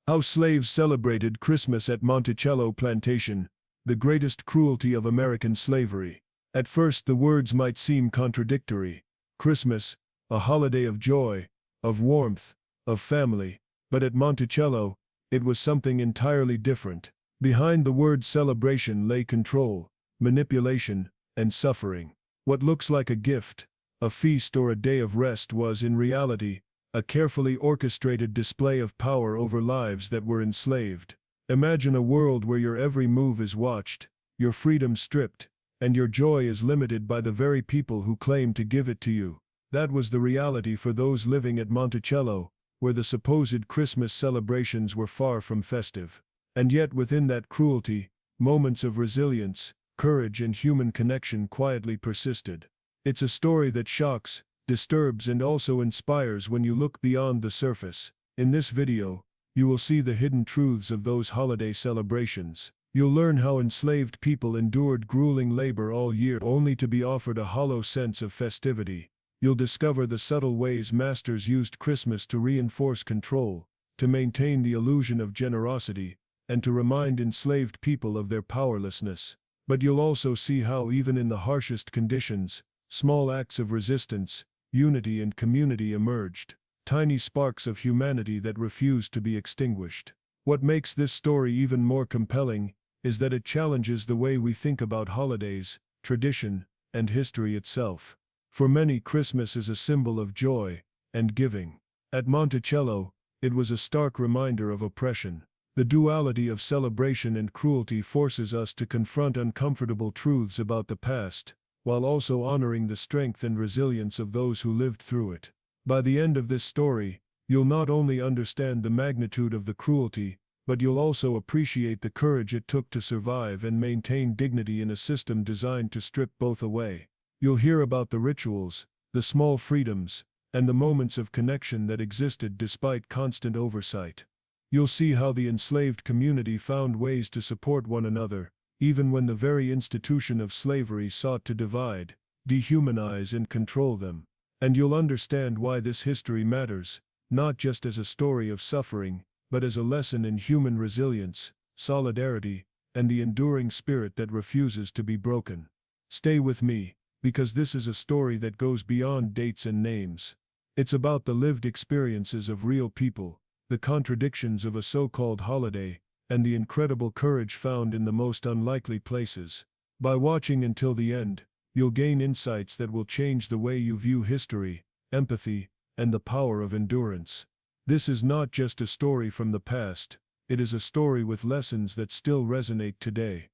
How slaves celebrated Christmas at Monticello Plantation, the greatest cruelty of American slavery. At first the words might seem contradictory. Christmas, a holiday of joy, of warmth, of family. But at Monticello, it was something entirely different. Behind the word celebration lay control, manipulation, and suffering. What looks like a gift, a feast or a day of rest was in reality a carefully orchestrated display of power over lives that were enslaved. Imagine a world where your every move is watched, your freedom stripped, and your joy is limited by the very people who claim to give it to you. That was the reality for those living at Monticello, where the supposed Christmas celebrations were far from festive. And yet within that cruelty, moments of resilience, courage, and human connection quietly persisted. It's a story that shocks, disturbs, and also inspires when you look beyond the surface. In this video, you will see the hidden truths of those holiday celebrations. You'll learn how enslaved people endured grueling labor all year only to be offered a hollow sense of festivity. You'll discover the subtle ways masters used Christmas to reinforce control, to maintain the illusion of generosity, and to remind enslaved people of their powerlessness. But you'll also see how even in the harshest conditions, small acts of resistance, unity, and community emerged, tiny sparks of humanity that refused to be extinguished. What makes this story even more compelling is that it challenges the way we think about holidays, tradition, and history itself. For many, Christmas is a symbol of joy and giving. At Monticello, it was a stark reminder of oppression. The duality of celebration and cruelty forces us to confront uncomfortable truths about the past, while also honoring the strength and resilience of those who lived through it. By the end of this story, you'll not only understand the magnitude of the cruelty, but you'll also appreciate the courage it took to survive and maintain dignity in a system designed to strip both away. You'll hear about the rituals, the small freedoms, and the moments of connection that existed despite constant oversight. You'll see how the enslaved community found ways to support one another, even when the very institution of slavery sought to divide, dehumanize, and control them. And you'll understand why this history matters, not just as a story of suffering, but as a lesson in human resilience, solidarity, and the enduring spirit that refuses to be broken. Stay with me, because this is a story that goes beyond dates and names. It's about the lived experiences of real people, the contradictions of a so-called holiday, and the incredible courage found in the most unlikely places. By watching until the end, you'll gain insights that will change the way you view history, empathy, and the power of endurance. This is not just a story from the past, it is a story with lessons that still resonate today.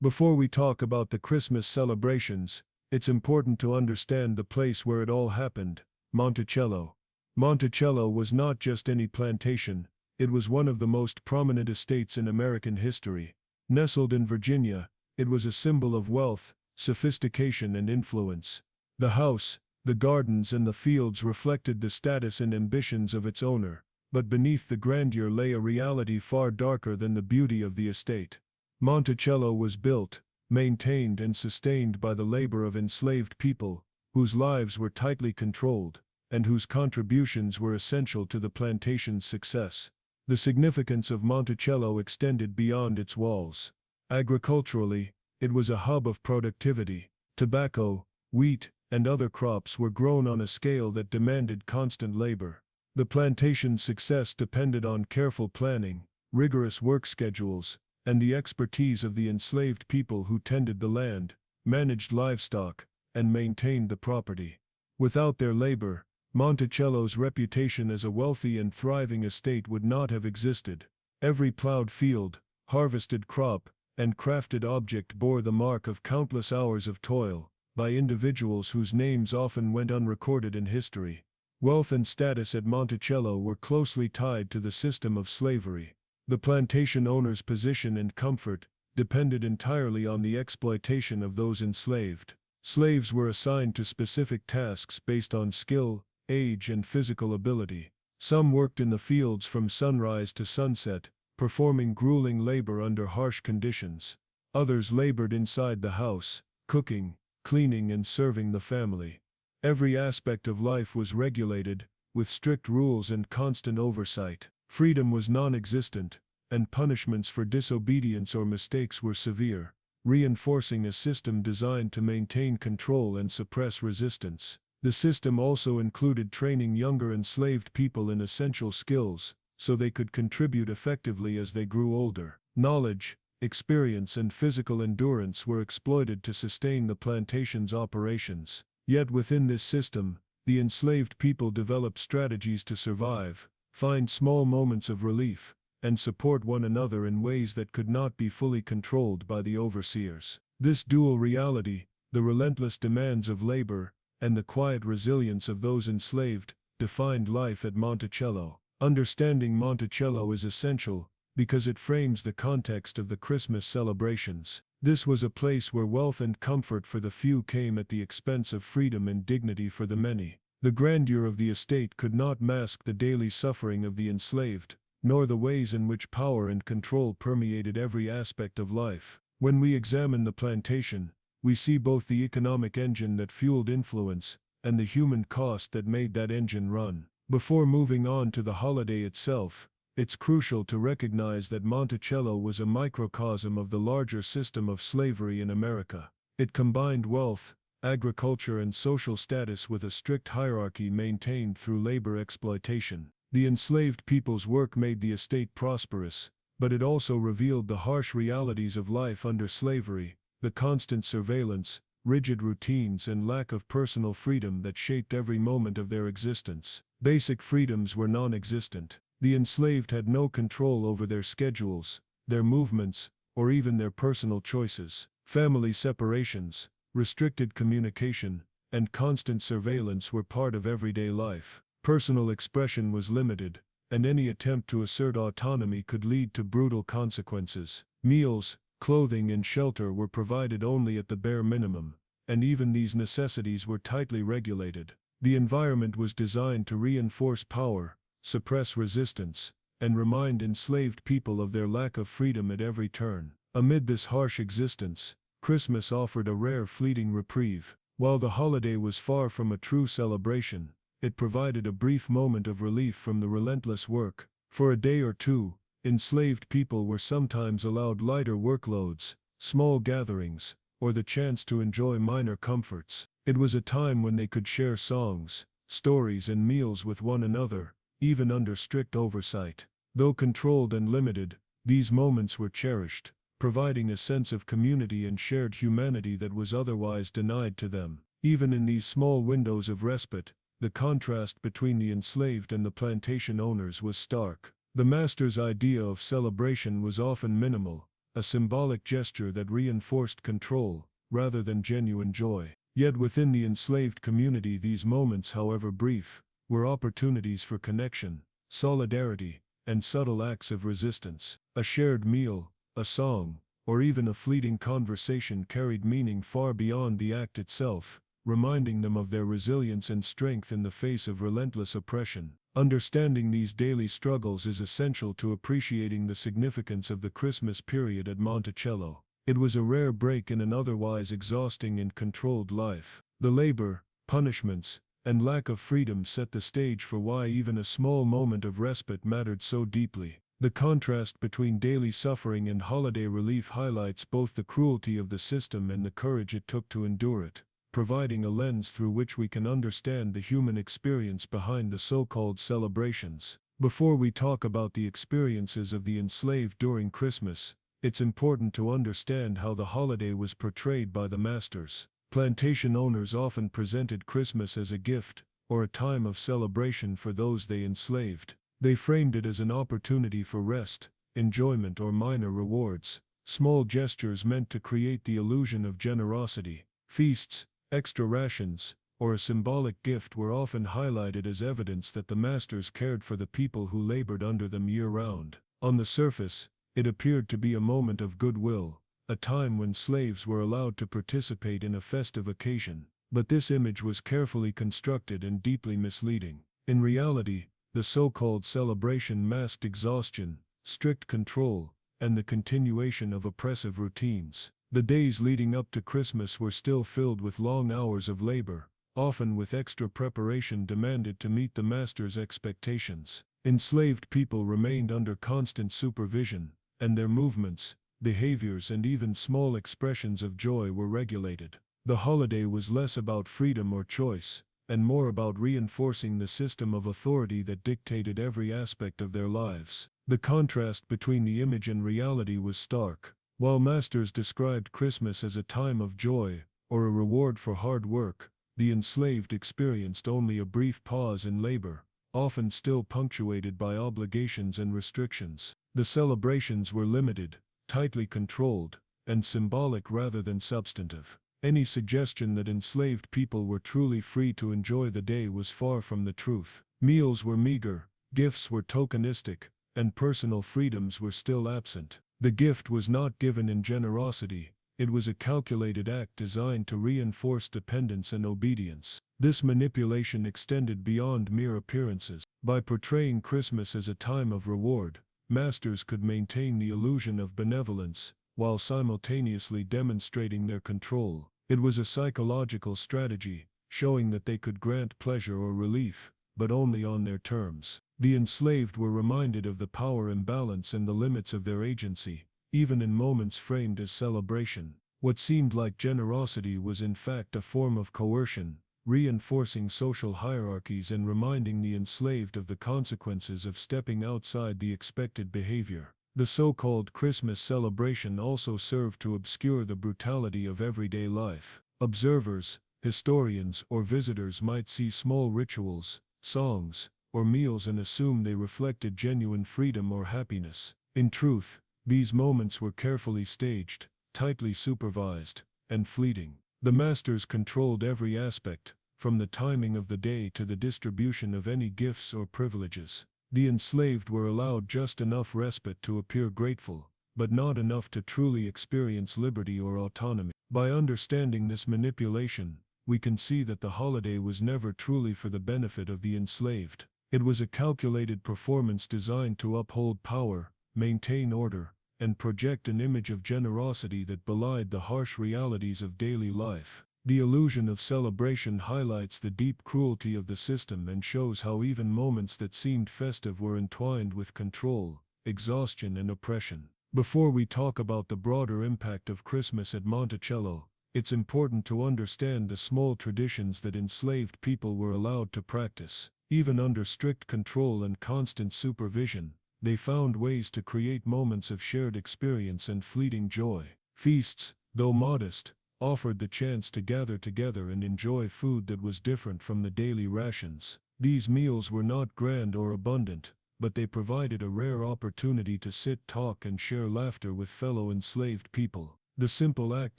Before we talk about the Christmas celebrations, it's important to understand the place where it all happened, Monticello. Monticello was not just any plantation. It was one of the most prominent estates in American history. Nestled in Virginia, it was a symbol of wealth, sophistication, and influence. The house, the gardens, and the fields reflected the status and ambitions of its owner, but beneath the grandeur lay a reality far darker than the beauty of the estate. Monticello was built, maintained, and sustained by the labor of enslaved people, whose lives were tightly controlled, and whose contributions were essential to the plantation's success. The significance of Monticello extended beyond its walls. Agriculturally, it was a hub of productivity. Tobacco, wheat, and other crops were grown on a scale that demanded constant labor. The plantation's success depended on careful planning, rigorous work schedules, and the expertise of the enslaved people who tended the land, managed livestock, and maintained the property. Without their labor, Monticello's reputation as a wealthy and thriving estate would not have existed. Every plowed field, harvested crop, and crafted object bore the mark of countless hours of toil, by individuals whose names often went unrecorded in history. Wealth and status at Monticello were closely tied to the system of slavery. The plantation owner's position and comfort depended entirely on the exploitation of those enslaved. Slaves were assigned to specific tasks based on skill, age, and physical ability. Some worked in the fields from sunrise to sunset, performing grueling labor under harsh conditions. Others labored inside the house, cooking, cleaning, and serving the family. Every aspect of life was regulated, with strict rules and constant oversight. Freedom was non-existent, and punishments for disobedience or mistakes were severe, reinforcing a system designed to maintain control and suppress resistance. The system also included training younger enslaved people in essential skills, so they could contribute effectively as they grew older. Knowledge, experience, and physical endurance were exploited to sustain the plantation's operations. Yet within this system, the enslaved people developed strategies to survive, find small moments of relief, and support one another in ways that could not be fully controlled by the overseers. This dual reality, the relentless demands of labor, and the quiet resilience of those enslaved, defined life at Monticello. Understanding Monticello is essential, because it frames the context of the Christmas celebrations. This was a place where wealth and comfort for the few came at the expense of freedom and dignity for the many. The grandeur of the estate could not mask the daily suffering of the enslaved, nor the ways in which power and control permeated every aspect of life. When we examine the plantation, we see both the economic engine that fueled influence, and the human cost that made that engine run. Before moving on to the holiday itself, it's crucial to recognize that Monticello was a microcosm of the larger system of slavery in America. It combined wealth, agriculture, and social status with a strict hierarchy maintained through labor exploitation. The enslaved people's work made the estate prosperous, but it also revealed the harsh realities of life under slavery, the constant surveillance, rigid routines, and lack of personal freedom that shaped every moment of their existence. Basic freedoms were non-existent. The enslaved had no control over their schedules, their movements, or even their personal choices. Family separations, restricted communication, and constant surveillance were part of everyday life. Personal expression was limited, and any attempt to assert autonomy could lead to brutal consequences. Meals, clothing, and shelter were provided only at the bare minimum, and even these necessities were tightly regulated. The environment was designed to reinforce power, suppress resistance, and remind enslaved people of their lack of freedom at every turn. Amid this harsh existence, Christmas offered a rare fleeting reprieve. While the holiday was far from a true celebration, it provided a brief moment of relief from the relentless work. For a day or two, enslaved people were sometimes allowed lighter workloads, small gatherings, or the chance to enjoy minor comforts. It was a time when they could share songs, stories, and meals with one another, even under strict oversight. Though controlled and limited, these moments were cherished, providing a sense of community and shared humanity that was otherwise denied to them. Even in these small windows of respite, the contrast between the enslaved and the plantation owners was stark. The master's idea of celebration was often minimal, a symbolic gesture that reinforced control, rather than genuine joy. Yet within the enslaved community, these moments, however brief, were opportunities for connection, solidarity, and subtle acts of resistance. A shared meal, a song, or even a fleeting conversation carried meaning far beyond the act itself, reminding them of their resilience and strength in the face of relentless oppression. Understanding these daily struggles is essential to appreciating the significance of the Christmas period at Monticello. It was a rare break in an otherwise exhausting and controlled life. The labor, punishments, and lack of freedom set the stage for why even a small moment of respite mattered so deeply. The contrast between daily suffering and holiday relief highlights both the cruelty of the system and the courage it took to endure it, providing a lens through which we can understand the human experience behind the so-called celebrations. Before we talk about the experiences of the enslaved during Christmas, it's important to understand how the holiday was portrayed by the masters. Plantation owners often presented Christmas as a gift, or a time of celebration for those they enslaved. They framed it as an opportunity for rest, enjoyment, or minor rewards. Small gestures meant to create the illusion of generosity. Feasts, extra rations, or a symbolic gift were often highlighted as evidence that the masters cared for the people who labored under them year-round. On the surface, it appeared to be a moment of goodwill, a time when slaves were allowed to participate in a festive occasion. But this image was carefully constructed and deeply misleading. In reality, the so-called celebration masked exhaustion, strict control, and the continuation of oppressive routines. The days leading up to Christmas were still filled with long hours of labor, often with extra preparation demanded to meet the master's expectations. Enslaved people remained under constant supervision, and their movements, behaviors and even small expressions of joy were regulated. The holiday was less about freedom or choice, and more about reinforcing the system of authority that dictated every aspect of their lives. The contrast between the image and reality was stark. While masters described Christmas as a time of joy, or a reward for hard work, the enslaved experienced only a brief pause in labor, often still punctuated by obligations and restrictions. The celebrations were limited, tightly controlled, and symbolic rather than substantive. Any suggestion that enslaved people were truly free to enjoy the day was far from the truth. Meals were meager, gifts were tokenistic, and personal freedoms were still absent. The gift was not given in generosity, it was a calculated act designed to reinforce dependence and obedience. This manipulation extended beyond mere appearances. By portraying Christmas as a time of reward, masters could maintain the illusion of benevolence, while simultaneously demonstrating their control. It was a psychological strategy, showing that they could grant pleasure or relief, but only on their terms. The enslaved were reminded of the power imbalance and the limits of their agency, even in moments framed as celebration. What seemed like generosity was in fact a form of coercion, reinforcing social hierarchies and reminding the enslaved of the consequences of stepping outside the expected behavior. The so-called Christmas celebration also served to obscure the brutality of everyday life. Observers, historians, or visitors might see small rituals, songs, or meals and assume they reflected genuine freedom or happiness. In truth, these moments were carefully staged, tightly supervised, and fleeting. The masters controlled every aspect, from the timing of the day to the distribution of any gifts or privileges. The enslaved were allowed just enough respite to appear grateful, but not enough to truly experience liberty or autonomy. By understanding this manipulation, we can see that the holiday was never truly for the benefit of the enslaved. It was a calculated performance designed to uphold power, maintain order, and project an image of generosity that belied the harsh realities of daily life. The illusion of celebration highlights the deep cruelty of the system and shows how even moments that seemed festive were entwined with control, exhaustion, and oppression. Before we talk about the broader impact of Christmas at Monticello, it's important to understand the small traditions that enslaved people were allowed to practice. Even under strict control and constant supervision, they found ways to create moments of shared experience and fleeting joy. Feasts, though modest, offered the chance to gather together and enjoy food that was different from the daily rations. These meals were not grand or abundant, but they provided a rare opportunity to sit, talk, and share laughter with fellow enslaved people. The simple act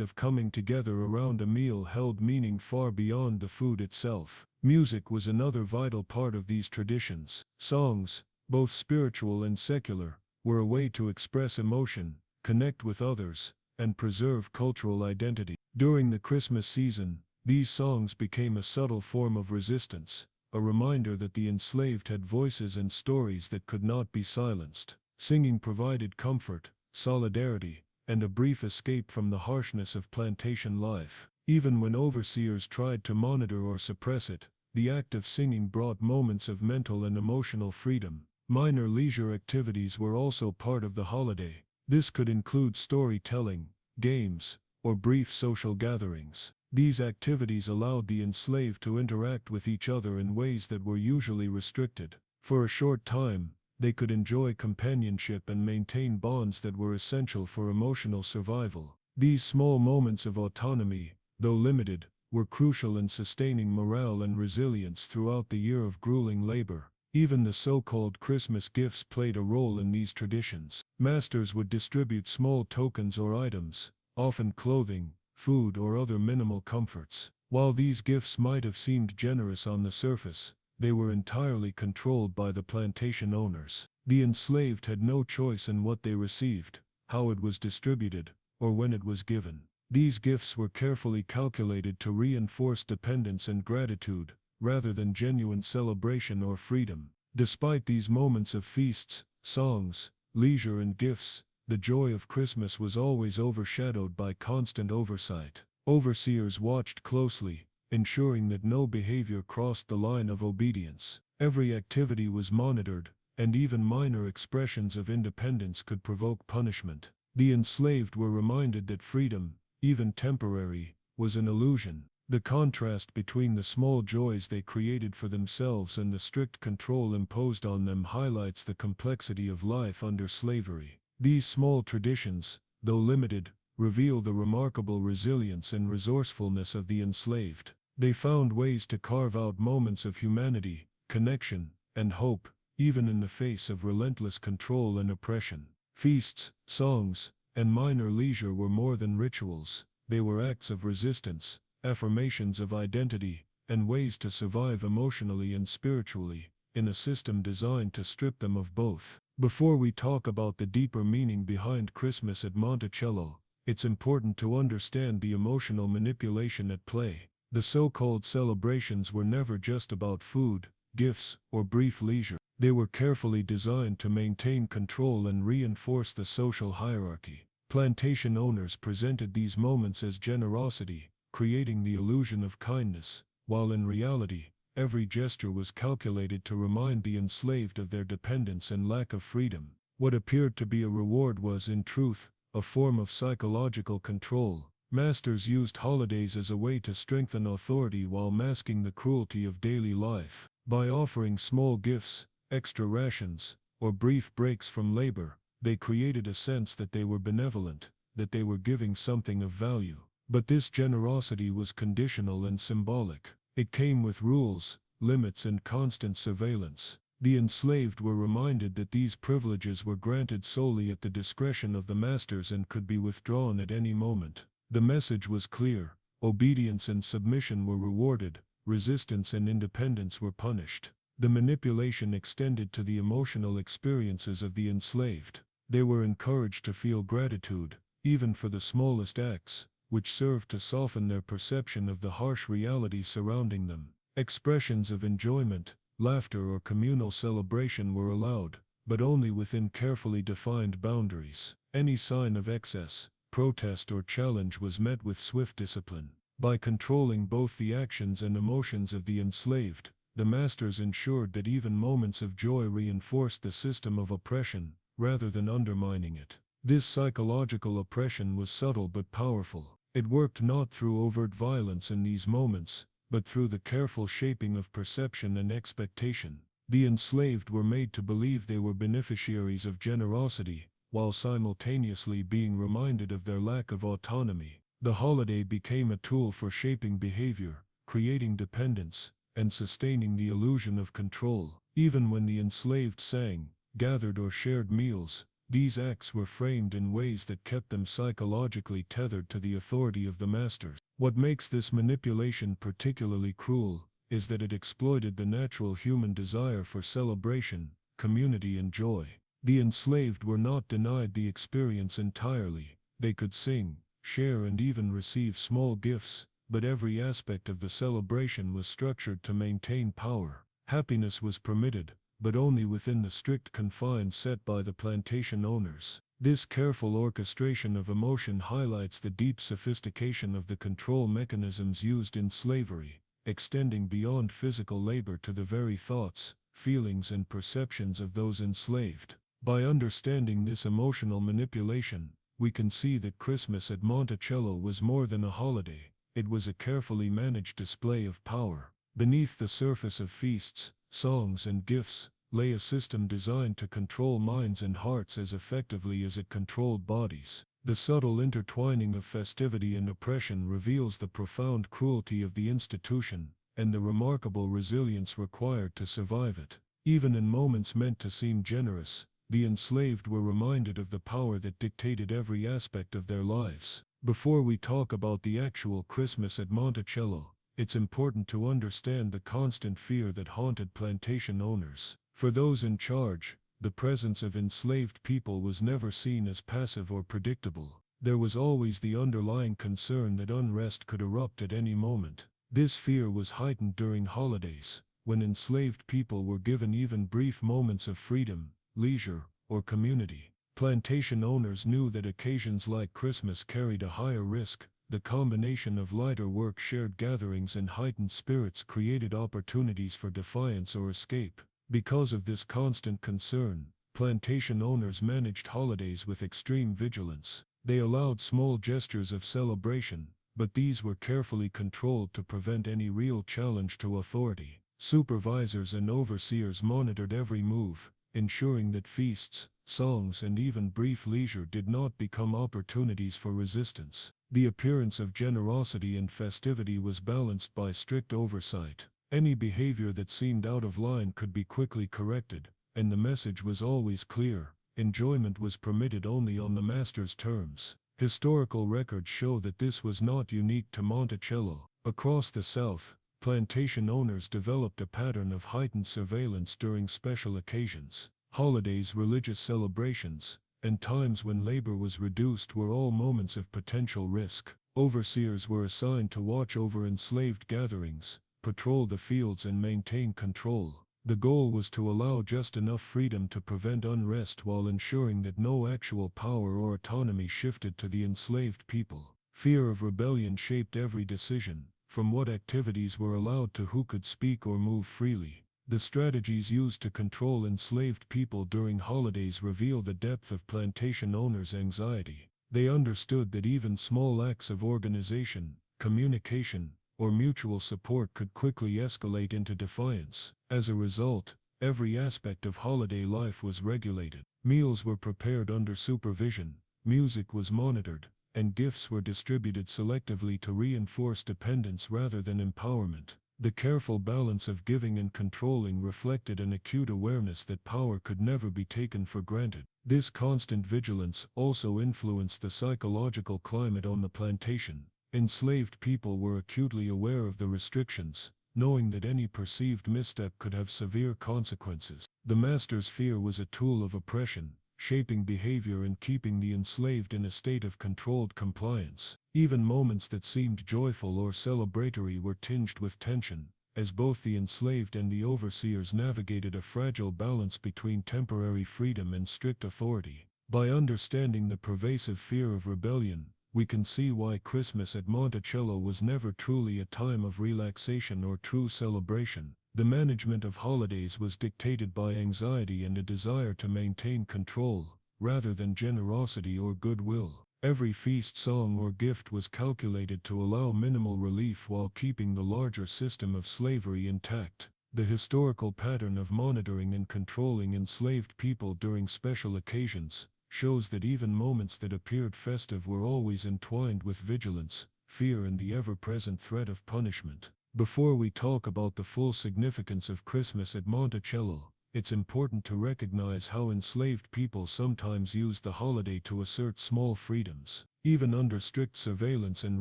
of coming together around a meal held meaning far beyond the food itself. Music was another vital part of these traditions. Songs, both spiritual and secular, were a way to express emotion, connect with others, and preserve cultural identity. During the Christmas season, these songs became a subtle form of resistance, a reminder that the enslaved had voices and stories that could not be silenced. Singing provided comfort, solidarity, and a brief escape from the harshness of plantation life. Even when overseers tried to monitor or suppress it, the act of singing brought moments of mental and emotional freedom. Minor leisure activities were also part of the holiday. This could include storytelling, games, or brief social gatherings. These activities allowed the enslaved to interact with each other in ways that were usually restricted. For a short time, they could enjoy companionship and maintain bonds that were essential for emotional survival. These small moments of autonomy, though limited, were crucial in sustaining morale and resilience throughout the year of grueling labor. Even the so-called Christmas gifts played a role in these traditions. Masters would distribute small tokens or items, often clothing, food, or other minimal comforts. While these gifts might have seemed generous on the surface, they were entirely controlled by the plantation owners. The enslaved had no choice in what they received, how it was distributed, or when it was given. These gifts were carefully calculated to reinforce dependence and gratitude, rather than genuine celebration or freedom. Despite these moments of feasts, songs, leisure, and gifts, the joy of Christmas was always overshadowed by constant oversight. Overseers watched closely, ensuring that no behavior crossed the line of obedience. Every activity was monitored, and even minor expressions of independence could provoke punishment. The enslaved were reminded that freedom, even temporary, was an illusion. The contrast between the small joys they created for themselves and the strict control imposed on them highlights the complexity of life under slavery. These small traditions, though limited, reveal the remarkable resilience and resourcefulness of the enslaved. They found ways to carve out moments of humanity, connection, and hope, even in the face of relentless control and oppression. Feasts, songs, and minor leisure were more than rituals. They were acts of resistance, affirmations of identity, and ways to survive emotionally and spiritually, in a system designed to strip them of both. Before we talk about the deeper meaning behind Christmas at Monticello, it's important to understand the emotional manipulation at play. The so-called celebrations were never just about food, gifts, or brief leisure. They were carefully designed to maintain control and reinforce the social hierarchy. Plantation owners presented these moments as generosity, creating the illusion of kindness, while in reality, every gesture was calculated to remind the enslaved of their dependence and lack of freedom. What appeared to be a reward was, in truth, a form of psychological control. Masters used holidays as a way to strengthen authority while masking the cruelty of daily life. By offering small gifts, extra rations, or brief breaks from labor, they created a sense that they were benevolent, that they were giving something of value. But this generosity was conditional and symbolic. It came with rules, limits, and constant surveillance. The enslaved were reminded that these privileges were granted solely at the discretion of the masters and could be withdrawn at any moment. The message was clear: obedience and submission were rewarded, resistance and independence were punished. The manipulation extended to the emotional experiences of the enslaved. They were encouraged to feel gratitude, even for the smallest acts, which served to soften their perception of the harsh reality surrounding them. Expressions of enjoyment, laughter, or communal celebration were allowed, but only within carefully defined boundaries. Any sign of excess, protest, or challenge was met with swift discipline. By controlling both the actions and emotions of the enslaved, the masters ensured that even moments of joy reinforced the system of oppression, rather than undermining it. This psychological oppression was subtle but powerful. It worked not through overt violence in these moments, but through the careful shaping of perception and expectation. The enslaved were made to believe they were beneficiaries of generosity, while simultaneously being reminded of their lack of autonomy. The holiday became a tool for shaping behavior, creating dependence, and sustaining the illusion of control. Even when the enslaved sang, gathered, or shared meals, these acts were framed in ways that kept them psychologically tethered to the authority of the masters. What makes this manipulation particularly cruel is that it exploited the natural human desire for celebration, community, and joy. The enslaved were not denied the experience entirely. They could sing, share, and even receive small gifts, but every aspect of the celebration was structured to maintain power. Happiness was permitted, but only within the strict confines set by the plantation owners. This careful orchestration of emotion highlights the deep sophistication of the control mechanisms used in slavery, extending beyond physical labor to the very thoughts, feelings, and perceptions of those enslaved. By understanding this emotional manipulation, we can see that Christmas at Monticello was more than a holiday. It was a carefully managed display of power. Beneath the surface of feasts, songs, and gifts lay a system designed to control minds and hearts as effectively as it controlled bodies. The subtle intertwining of festivity and oppression reveals the profound cruelty of the institution, and the remarkable resilience required to survive it. Even in moments meant to seem generous, the enslaved were reminded of the power that dictated every aspect of their lives. Before we talk about the actual Christmas at Monticello, it's important to understand the constant fear that haunted plantation owners. For those in charge, the presence of enslaved people was never seen as passive or predictable. There was always the underlying concern that unrest could erupt at any moment. This fear was heightened during holidays, when enslaved people were given even brief moments of freedom, leisure, or community. Plantation owners knew that occasions like Christmas carried a higher risk. The combination of lighter work, shared gatherings, and heightened spirits created opportunities for defiance or escape. Because of this constant concern, plantation owners managed holidays with extreme vigilance. They allowed small gestures of celebration, but these were carefully controlled to prevent any real challenge to authority. Supervisors and overseers monitored every move, ensuring that feasts, songs, and even brief leisure did not become opportunities for resistance. The appearance of generosity and festivity was balanced by strict oversight. Any behavior that seemed out of line could be quickly corrected, and the message was always clear: enjoyment was permitted only on the master's terms. Historical records show that this was not unique to Monticello. Across the South, plantation owners developed a pattern of heightened surveillance during special occasions. Holidays, religious celebrations, and times when labor was reduced were all moments of potential risk. Overseers were assigned to watch over enslaved gatherings, patrol the fields, and maintain control. The goal was to allow just enough freedom to prevent unrest while ensuring that no actual power or autonomy shifted to the enslaved people. Fear of rebellion shaped every decision, from what activities were allowed to who could speak or move freely. The strategies used to control enslaved people during holidays reveal the depth of plantation owners' anxiety. They understood that even small acts of organization, communication, or mutual support could quickly escalate into defiance. As a result, every aspect of holiday life was regulated. Meals were prepared under supervision, music was monitored, and gifts were distributed selectively to reinforce dependence rather than empowerment. The careful balance of giving and controlling reflected an acute awareness that power could never be taken for granted. This constant vigilance also influenced the psychological climate on the plantation. Enslaved people were acutely aware of the restrictions, knowing that any perceived misstep could have severe consequences. The master's fear was a tool of oppression, shaping behavior and keeping the enslaved in a state of controlled compliance. Even moments that seemed joyful or celebratory were tinged with tension, as both the enslaved and the overseers navigated a fragile balance between temporary freedom and strict authority. By understanding the pervasive fear of rebellion, we can see why Christmas at Monticello was never truly a time of relaxation or true celebration. The management of holidays was dictated by anxiety and a desire to maintain control, rather than generosity or goodwill. Every feast, song, or gift was calculated to allow minimal relief while keeping the larger system of slavery intact. The historical pattern of monitoring and controlling enslaved people during special occasions shows that even moments that appeared festive were always entwined with vigilance, fear, and the ever-present threat of punishment. Before we talk about the full significance of Christmas at Monticello, it's important to recognize how enslaved people sometimes used the holiday to assert small freedoms. Even under strict surveillance and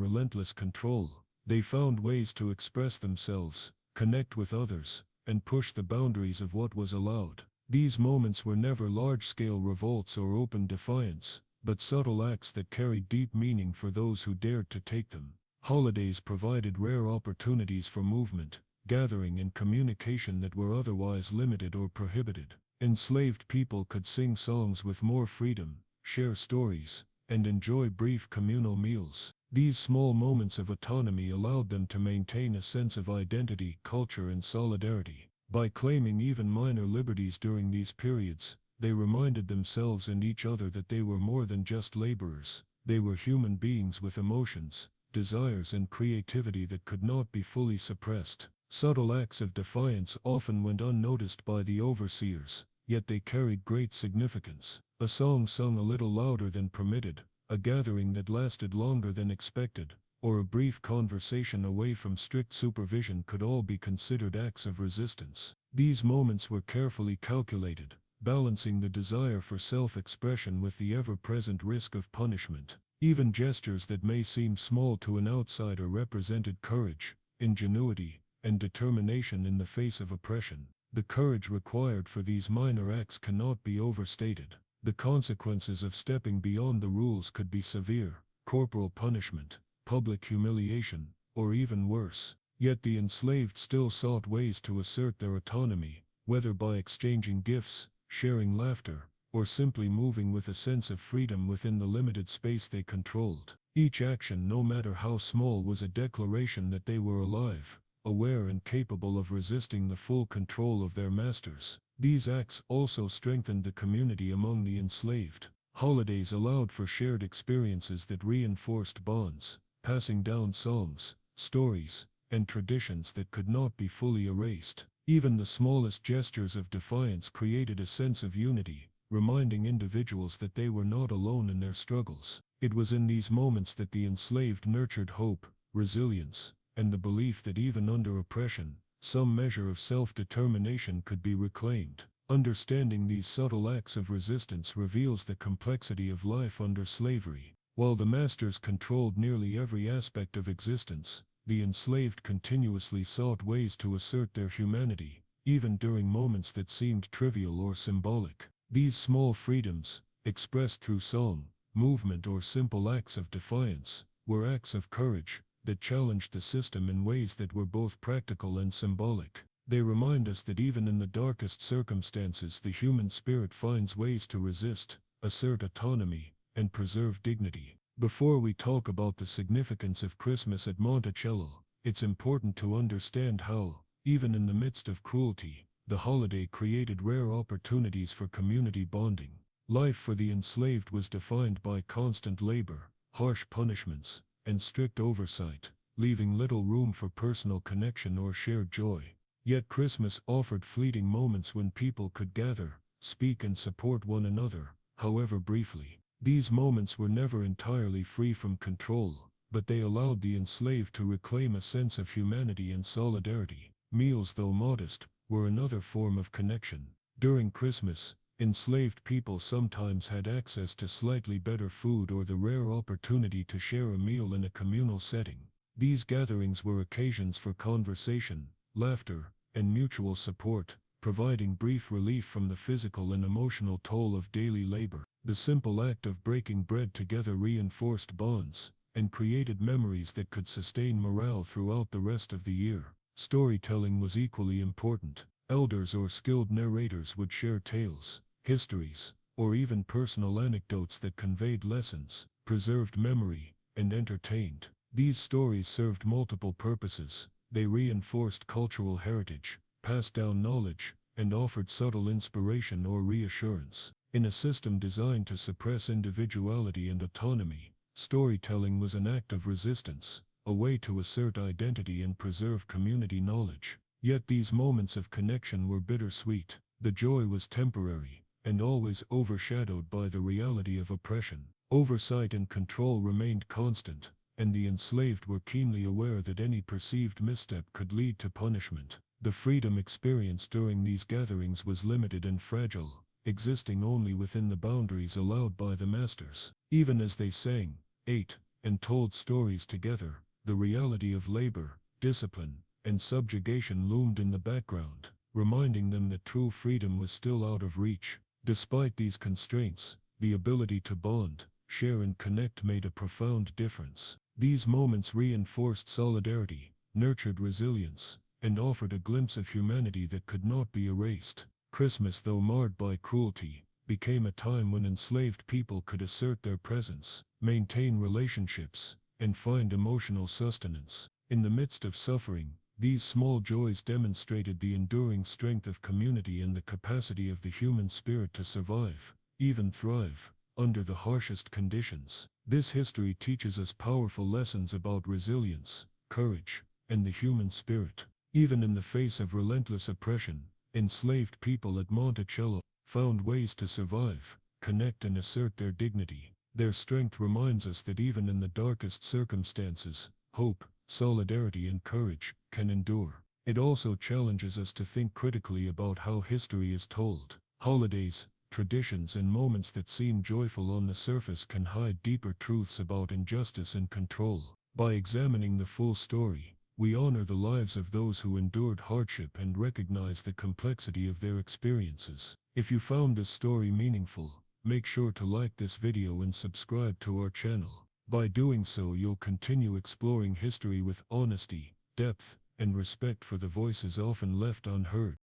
relentless control, they found ways to express themselves, connect with others, and push the boundaries of what was allowed. These moments were never large-scale revolts or open defiance, but subtle acts that carried deep meaning for those who dared to take them. Holidays provided rare opportunities for movement, gathering, and communication that were otherwise limited or prohibited. Enslaved people could sing songs with more freedom, share stories, and enjoy brief communal meals. These small moments of autonomy allowed them to maintain a sense of identity, culture, and solidarity. By claiming even minor liberties during these periods, they reminded themselves and each other that they were more than just laborers. They were human beings with emotions, desires, and creativity that could not be fully suppressed. Subtle acts of defiance often went unnoticed by the overseers, yet they carried great significance. A song sung a little louder than permitted, a gathering that lasted longer than expected, or a brief conversation away from strict supervision could all be considered acts of resistance. These moments were carefully calculated, balancing the desire for self-expression with the ever-present risk of punishment. Even gestures that may seem small to an outsider represented courage, ingenuity, and determination in the face of oppression. The courage required for these minor acts cannot be overstated. The consequences of stepping beyond the rules could be severe: corporal punishment, public humiliation, or even worse. Yet the enslaved still sought ways to assert their autonomy, whether by exchanging gifts, sharing laughter, or simply moving with a sense of freedom within the limited space they controlled. Each action, no matter how small, was a declaration that they were alive, aware and capable of resisting the full control of their masters. These acts also strengthened the community among the enslaved. Holidays allowed for shared experiences that reinforced bonds, passing down songs, stories, and traditions that could not be fully erased. Even the smallest gestures of defiance created a sense of unity, reminding individuals that they were not alone in their struggles. It was in these moments that the enslaved nurtured hope, resilience, and the belief that even under oppression, some measure of self-determination could be reclaimed. Understanding these subtle acts of resistance reveals the complexity of life under slavery. While the masters controlled nearly every aspect of existence, the enslaved continuously sought ways to assert their humanity, even during moments that seemed trivial or symbolic. These small freedoms, expressed through song, movement, or simple acts of defiance, were acts of courage that challenged the system in ways that were both practical and symbolic. They remind us that even in the darkest circumstances the human spirit finds ways to resist, assert autonomy, and preserve dignity. Before we talk about the significance of Christmas at Monticello, it's important to understand how, even in the midst of cruelty, the holiday created rare opportunities for community bonding. Life for the enslaved was defined by constant labor, harsh punishments, and strict oversight, leaving little room for personal connection or shared joy. Yet Christmas offered fleeting moments when people could gather, speak, and support one another, however briefly. These moments were never entirely free from control, but they allowed the enslaved to reclaim a sense of humanity and solidarity. Meals, though modest, were another form of connection. During Christmas, enslaved people sometimes had access to slightly better food or the rare opportunity to share a meal in a communal setting. These gatherings were occasions for conversation, laughter, and mutual support, providing brief relief from the physical and emotional toll of daily labor. The simple act of breaking bread together reinforced bonds, and created memories that could sustain morale throughout the rest of the year. Storytelling was equally important. Elders or skilled narrators would share tales, histories, or even personal anecdotes that conveyed lessons, preserved memory, and entertained. These stories served multiple purposes. They reinforced cultural heritage, passed down knowledge, and offered subtle inspiration or reassurance. In a system designed to suppress individuality and autonomy, storytelling was an act of resistance, a way to assert identity and preserve community knowledge. Yet these moments of connection were bittersweet. The joy was temporary, and always overshadowed by the reality of oppression. Oversight and control remained constant, and the enslaved were keenly aware that any perceived misstep could lead to punishment. The freedom experienced during these gatherings was limited and fragile, existing only within the boundaries allowed by the masters. Even as they sang, ate, and told stories together, the reality of labor, discipline, and subjugation loomed in the background, reminding them that true freedom was still out of reach. Despite these constraints, the ability to bond, share, and connect made a profound difference. These moments reinforced solidarity, nurtured resilience, and offered a glimpse of humanity that could not be erased. Christmas, though marred by cruelty, became a time when enslaved people could assert their presence, maintain relationships, and find emotional sustenance. In the midst of suffering, these small joys demonstrated the enduring strength of community and the capacity of the human spirit to survive, even thrive, under the harshest conditions. This history teaches us powerful lessons about resilience, courage, and the human spirit. Even in the face of relentless oppression, enslaved people at Monticello found ways to survive, connect, and assert their dignity. Their strength reminds us that even in the darkest circumstances, hope, solidarity, and courage can endure. It also challenges us to think critically about how history is told. Holidays, traditions, and moments that seem joyful on the surface can hide deeper truths about injustice and control. By examining the full story, we honor the lives of those who endured hardship and recognize the complexity of their experiences. If you found this story meaningful, make sure to like this video and subscribe to our channel. By doing so, you'll continue exploring history with honesty, depth, and respect for the voices often left unheard.